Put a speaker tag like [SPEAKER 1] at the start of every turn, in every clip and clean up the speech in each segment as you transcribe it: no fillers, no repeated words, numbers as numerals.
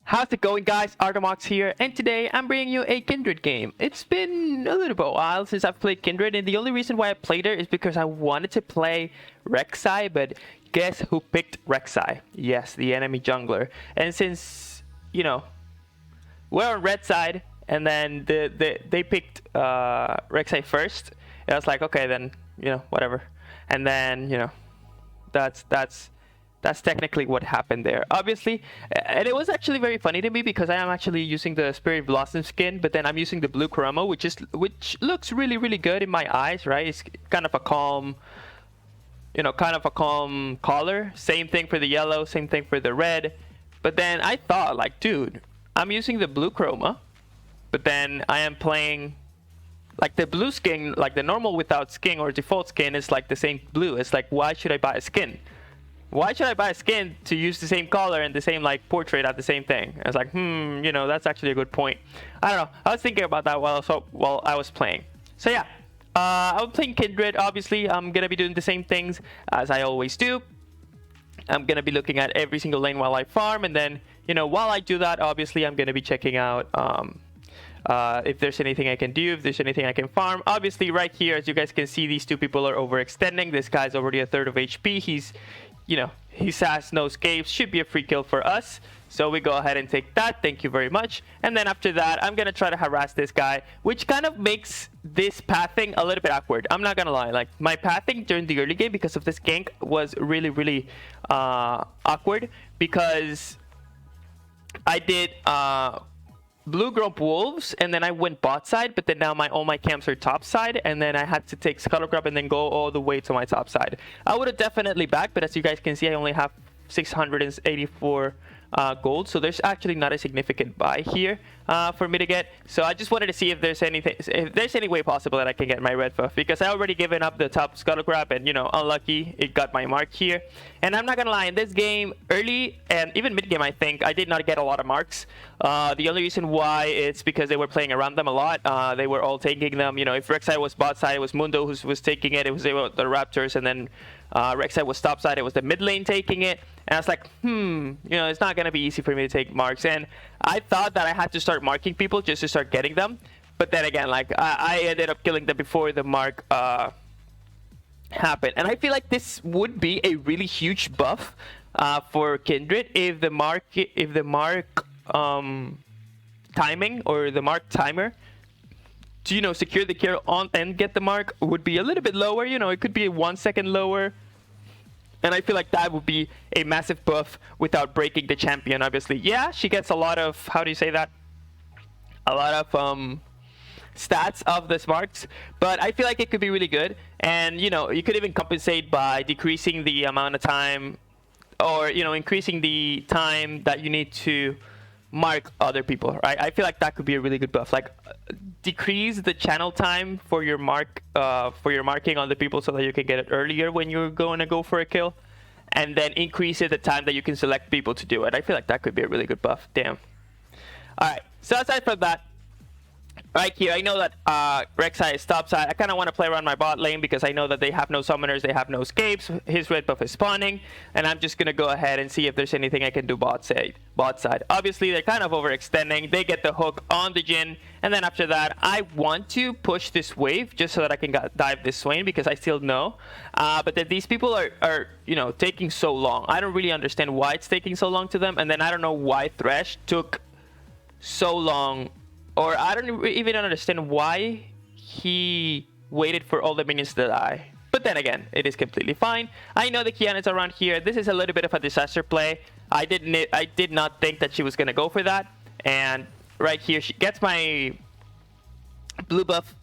[SPEAKER 1] How's it going, guys? Arto here, and today I'm bringing you a Kindred game. It's been a little bit while since I've played Kindred, and the only reason why I played it is because I wanted to play Rek'Sai, but guess who picked Rek'Sai? Yes, the enemy jungler. And since, we're on red side, and then they picked Rek'Sai first, I was like, okay, then, whatever. And then, that's technically what happened there, obviously. And it was actually very funny to me because I am actually using the Spirit Blossom skin, but then I'm using the blue chroma, which looks really, really good in my eyes, right? It's kind of a calm, color. Same thing for the yellow, same thing for the red. But then I thought, like, dude, I'm using the blue chroma, but then I am playing like the blue skin, like the normal without skin or default skin is like the same blue. It's like, why should I buy a skin? Why should I buy a skin to use the same color and the same like portrait at the same thing? I was like, that's actually a good point. I don't know. I was thinking about that while I was playing. So yeah, I'm playing Kindred. Obviously, I'm gonna be doing the same things as I always do. I'm gonna be looking at every single lane while I farm, and then while I do that, obviously I'm gonna be checking out if there's anything I can do, if there's anything I can farm. Obviously, right here, as you guys can see, these two people are overextending. This guy's already a third of HP. He has no escapes, should be a free kill for us. So we go ahead and take that, thank you very much. And then after that, I'm gonna try to harass this guy, which kind of makes this pathing a little bit awkward. I'm not gonna lie, like my pathing during the early game because of this gank was really, really awkward because I did blue grump wolves and then I went bot side, but then now all my camps are top side, and then I had to take scuttle grab and then go all the way to my top side. I would have definitely backed, but as you guys can see, I only have 684 gold, so there's actually not a significant buy here for me to get. So I just wanted to see if there's any way possible that I can get my red buff, because I already given up the top scuttle grab, and unlucky it got my mark here. And I'm not gonna lie, in this game, early and even mid game, I think I did not get a lot of marks. The only reason why is because they were playing around them a lot. They were all taking them. If Rek'Sai was bot side, it was Mundo who was taking it. It was the Raptors, and then Rek'Sai was top side, it was the mid lane taking it. And I was like, it's not gonna be easy for me to take marks. And I thought that I had to start marking people just to start getting them. But then again, like I ended up killing them before the mark happened. And I feel like this would be a really huge buff for Kindred if the mark timing or the mark timer to secure the kill on and get the mark would be a little bit lower. It could be 1 second lower, and I feel like that would be a massive buff without breaking the champion. Obviously, yeah, she gets a lot of, how do you say that, a lot of stats of the marks, but I feel like it could be really good. And you could even compensate by decreasing the amount of time, or increasing the time that you need to mark other people, right? I feel like that could be a really good buff. Like decrease the channel time for your marking on the people so that you can get it earlier when you're going to go for a kill, and then increase it the time that you can select people to do it. I feel like that could be a really good buff. Damn. All right. So aside from that, right here, I know that Rek'Sai is top side. I kind of want to play around my bot lane because I know that they have no summoners, they have no escapes. His red buff is spawning, and I'm just going to go ahead and see if there's anything I can do bot side. Obviously, they're kind of overextending. They get the hook on the Jhin, and then after that, I want to push this wave just so that I can dive this Swain because I still know. But then these people are taking so long. I don't really understand why it's taking so long to them, and then I don't know why Thresh took so long. Or I don't even understand why he waited for all the minions to die. But then again, it is completely fine. I know the Kiana's around here. This is a little bit of a disaster play. I did not think that she was going to go for that. And right here, she gets my blue buff,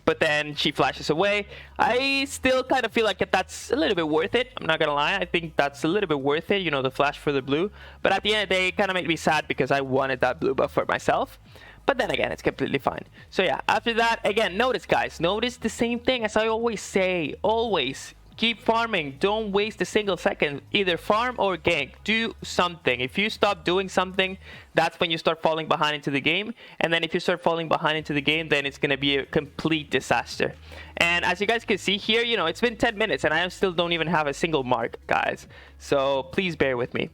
[SPEAKER 1] but then she flashes away. I still kind of feel like that's a little bit worth it. I'm not going to lie. I think that's a little bit worth it, the flash for the blue. But at the end of the day, it kind of made me sad because I wanted that blue buff for myself. But then again, it's completely fine. So yeah, after that, again, notice guys, notice the same thing as I always say. Always keep farming. Don't waste a single second. Either farm or gank. Do something. If you stop doing something, that's when you start falling behind into the game. And then if you start falling behind into the game, then it's going to be a complete disaster. And as you guys can see here, it's been 10 minutes and I still don't even have a single mark, guys. So please bear with me.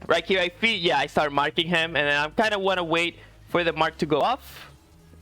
[SPEAKER 1] Right here, I feel, yeah, I start marking him, and then I kind of want to wait for the mark to go off.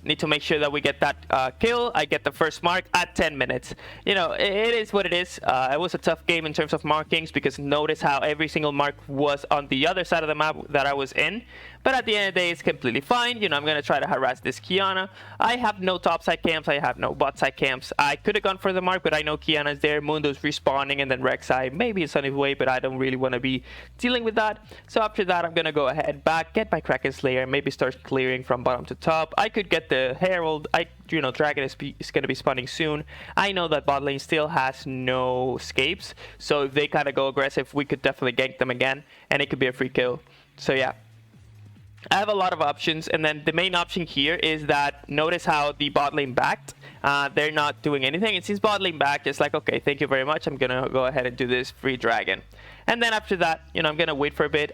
[SPEAKER 1] Need to make sure that we get that kill. I get the first mark at 10 minutes. You know, it is what it is. It was a tough game in terms of markings because notice how every single mark was on the other side of the map that I was in. But at the end of the day, it's completely fine. You know, I'm going to try to harass this Kiana. I have no topside camps. I have no bot side camps. I could have gone for the mark, but I know Kiana's there. Mundo's respawning, and then Rek'Sai maybe it's on his way, but I don't really want to be dealing with that. So after that, I'm going to go ahead back, get my Kraken Slayer, maybe start clearing from bottom to top. I could get the Herald. You know, Dragon is going to be spawning soon. I know that bot lane still has no escapes, so if they kind of go aggressive, we could definitely gank them again, and it could be a free kill. So yeah. I have a lot of options, and then the main option here is that notice how the bot lane backed. They're not doing anything. It seems bot lane backed. It's like, okay, thank you very much. I'm going to go ahead and do this free dragon. And then after that, you know, I'm going to wait for a bit.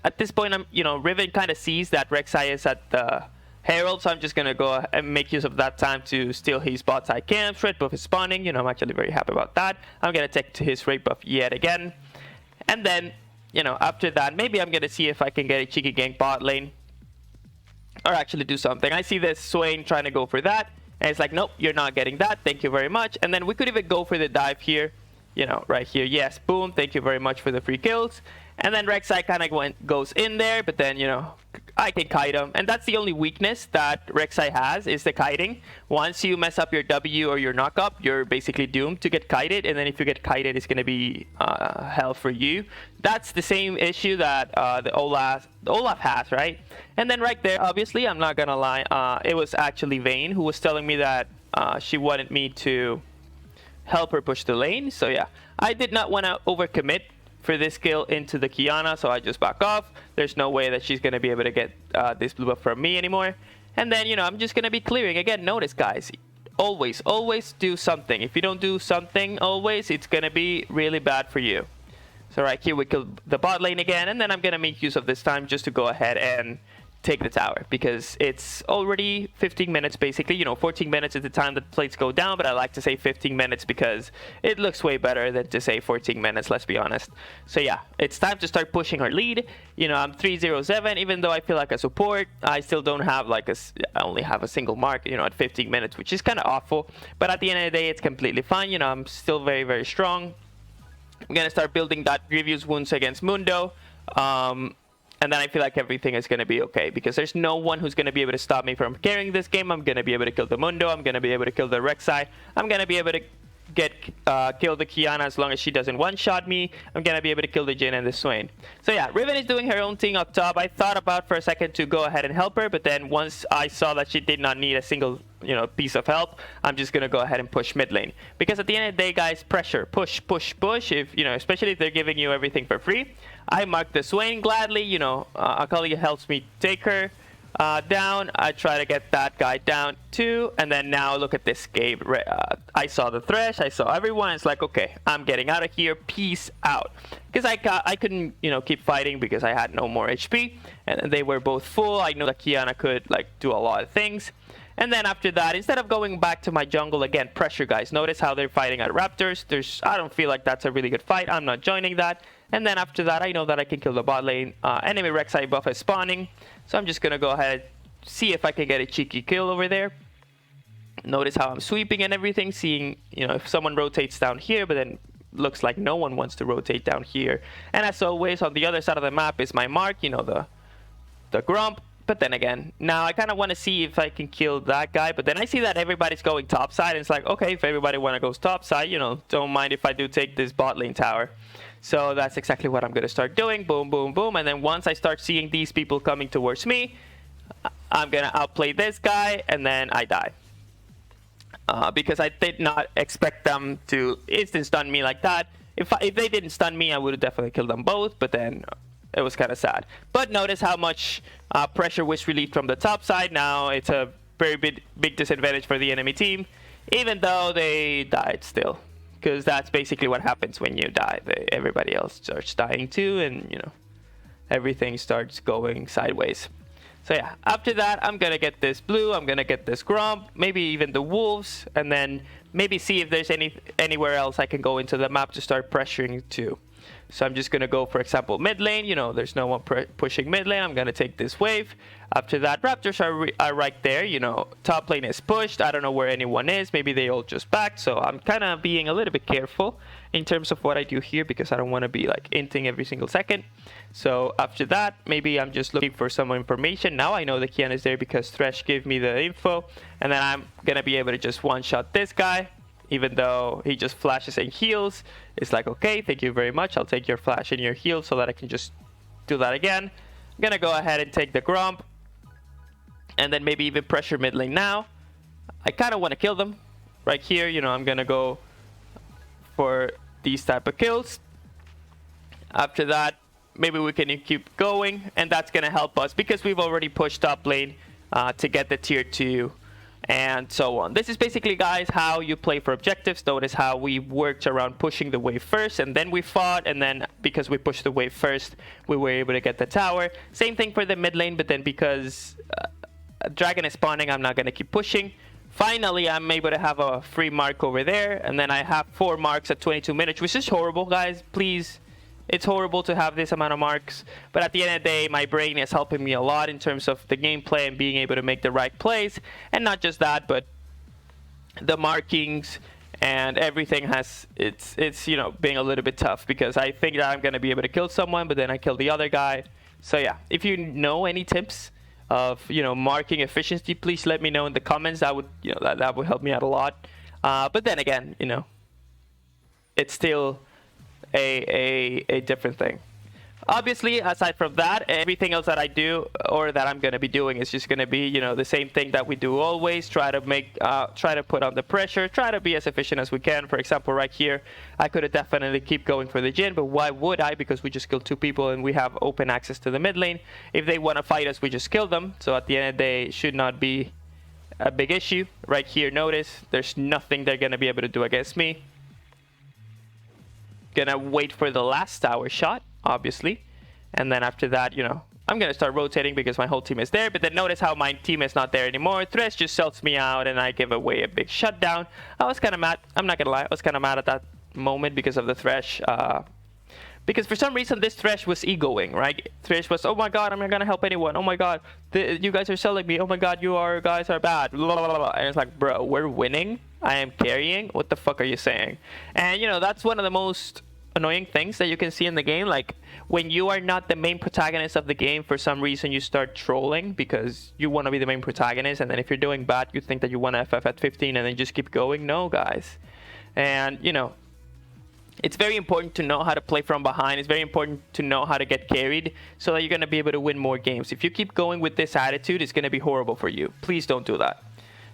[SPEAKER 1] At this point, you know, Riven kind of sees that Rek'Sai is at the Herald, so I'm just going to go and make use of that time to steal his bot side camp. Red buff is spawning. You know, I'm actually very happy about that. I'm going to take to his red buff yet again. And then, you know, after that, maybe I'm going to see if I can get a cheeky gank bot lane. Or actually do something. I see this Swain trying to go for that. And it's like, nope, you're not getting that. Thank you very much. And then we could even go for the dive here. You know, right here. Yes, boom. Thank you very much for the free kills. And then Rek'Sai kind of goes in there. But then, you know, I can kite him. And that's the only weakness that Rek'Sai has is the kiting. Once you mess up your W or your knock-up, you're basically doomed to get kited. And then if you get kited, it's going to be hell for you. That's the same issue that the Olaf has, right? And then right there, obviously, I'm not going to lie. It was actually Vayne who was telling me that she wanted me to help her push the lane. So yeah, I did not want to overcommit for this kill into the Kiana, so I just back off. There's no way that she's going to be able to get this blue buff from me anymore. And then, you know, I'm just going to be clearing. Again, notice, guys, always do something. If you don't do something always, it's going to be really bad for you. So right here, we kill the bot lane again, and then I'm going to make use of this time just to go ahead and take the tower, because it's already 15 minutes basically. You know, 14 minutes is the time that plates go down, but I like to say 15 minutes because it looks way better than to say 14 minutes, let's be honest. So yeah, it's time to start pushing our lead. You know, I'm 307, even though I feel like a support, I still don't have like I only have a single mark, you know, at 15 minutes, which is kind of awful, but at the end of the day, it's completely fine. You know, I'm still very strong. I'm gonna start building that Grievous wounds against Mundo. And then I feel like everything is going to be okay, because there's no one who's going to be able to stop me from carrying this game. I'm going to be able to kill the Mundo. I'm going to be able to kill the Rek'Sai. I'm going to be able to kill the Kiana as long as she doesn't one-shot me. I'm going to be able to kill the Jhin and the Swain. So yeah, Riven is doing her own thing up top. I thought about for a second to go ahead and help her, but then once I saw that she did not need a single, you know, piece of help, I'm just going to go ahead and push mid lane. Because at the end of the day, guys, pressure, push. If, you know, especially if they're giving you everything for free. I mark the Swain gladly, you know, Akali helps me take her down. I try to get that guy down too, and then now look at this game. I saw the Thresh, I saw everyone. It's like, okay, I'm getting out of here, peace out. Because I couldn't, you know, keep fighting because I had no more HP, and they were both full. I know that Kiana could like do a lot of things. And then after that, instead of going back to my jungle again, pressure, guys. Notice how they're fighting at Raptors. I don't feel like that's a really good fight. I'm not joining that. And then after that, I know that I can kill the bot lane. Enemy Rek'Sai buff is spawning. So I'm just going to go ahead, see if I can get a cheeky kill over there. Notice how I'm sweeping and everything, seeing, you know, if someone rotates down here, but then looks like no one wants to rotate down here. And as always, on the other side of the map is my mark, you know, the Grump. But then again, now I kind of want to see if I can kill that guy. But then I see that everybody's going topside. And it's like, okay, if everybody want to go topside, you know, don't mind if I do take this bot lane tower. So that's exactly what I'm going to start doing. Boom, boom, boom. And then once I start seeing these people coming towards me, I'm going to outplay this guy. And then I die. Because I did not expect them to instant stun me like that. If they didn't stun me, I would have definitely killed them both. But then it was kind of sad. But notice how much pressure was relieved from the top side. Now it's a very big disadvantage for the enemy team, even though they died still. Because that's basically what happens when you die. Everybody else starts dying too, and you know, everything starts going sideways. So yeah, after that, I'm gonna get this blue. I'm gonna get this Grump, maybe even the wolves, and then maybe see if there's anywhere else I can go into the map to start pressuring too. So I'm just going to go, for example, mid lane. You know, there's no one pushing mid lane. I'm going to take this wave. After that, Raptors are right there. You know, top lane is pushed. I don't know where anyone is. Maybe they all just backed. So I'm kind of being a little bit careful in terms of what I do here, because I don't want to be like inting every single second. So after that, maybe I'm just looking for some information. Now I know the Kian is there because Thresh gave me the info. And then I'm going to be able to just one-shot this guy. Even though he just flashes and heals, it's like, okay, thank you very much. I'll take your flash and your heal so that I can just do that again. I'm gonna go ahead and take the Gromp and then maybe even pressure mid lane now. I kind of want to kill them right here. You know, I'm gonna go for these type of kills. After that, maybe we can keep going, and that's gonna help us because we've already pushed top lane to get the tier 2. And so on. This is basically, guys, how you play for objectives. Notice how we worked around pushing the wave first, and then we fought, and then because we pushed the wave first, we were able to get the tower. Same thing for the mid lane, but then because Dragon is spawning, I'm not going to keep pushing. Finally, I'm able to have a free mark over there, and then I have 4 marks at 22 minutes, which is horrible, guys. Please. It's horrible to have this amount of marks, but at the end of the day, my brain is helping me a lot in terms of the gameplay and being able to make the right plays. And not just that, but the markings and everything has, it's you know, being a little bit tough because I think that I'm going to be able to kill someone, but then I kill the other guy. So yeah, if you know any tips of, you know, marking efficiency, please let me know in the comments. That would, you know, that would help me out a lot. But then again, you know, it's still a different thing. Obviously, aside from that, everything else that I do or that I'm going to be doing is just going to be, you know, the same thing that we do always. Try to put on the pressure, try to be as efficient as we can. For example, right here, I could have definitely keep going for the Jhin, but why would I? Because we just killed 2 people and we have open access to the mid lane. If they want to fight us, we just kill them. So at the end of the day, it should not be a big issue. Right here, notice there's nothing they're going to be able to do against me. Gonna wait for the last tower shot, obviously, and then after that, you know, I'm gonna start rotating because my whole team is there. But then notice how my team is not there anymore. Thresh just sells me out and I give away a big shutdown. I was kind of mad. I'm not gonna lie, I was kind of mad at that moment because of the Thresh, because for some reason this Thresh was egoing, right? Thresh was, oh my god, I'm not gonna help anyone. Oh my god, you guys are selling me. Oh my god, guys are bad. Blah, blah, blah. And it's like, bro, we're winning. I am carrying. What the fuck are you saying? And you know, that's one of the most annoying things that you can see in the game. Like when you are not the main protagonist of the game, for some reason you start trolling because you want to be the main protagonist, and then if you're doing bad, you think that you want to FF at 15 and then just keep going. No, guys. And you know, it's very important to know how to play from behind. It's very important to know how to get carried so that you're going to be able to win more games. If you keep going with this attitude, it's going to be horrible for you. Please don't do that.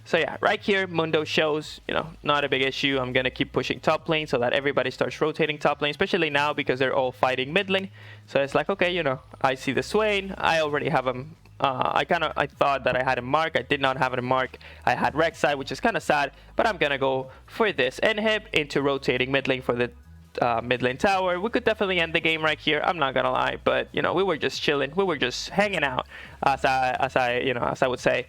[SPEAKER 1] So yeah, right here, Mundo shows, you know, not a big issue. I'm going to keep pushing top lane so that everybody starts rotating top lane, especially now because they're all fighting mid lane. So it's like, okay, you know, I see the Swain. I already have him. I thought that I had a mark. I did not have a mark. I had Rek'Sai, which is kind of sad, but I'm going to go for this inhib into rotating mid lane for the mid lane tower. We could definitely end the game right here. I'm not gonna lie, but you know, we were just chilling. We were just hanging out, as I would say.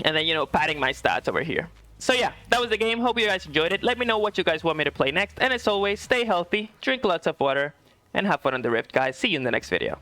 [SPEAKER 1] And then, you know, padding my stats over here. So yeah, that was the game. Hope you guys enjoyed it. Let me know what you guys want me to play next. And as always, stay healthy, drink lots of water, and have fun on the Rift, guys. See you in the next video.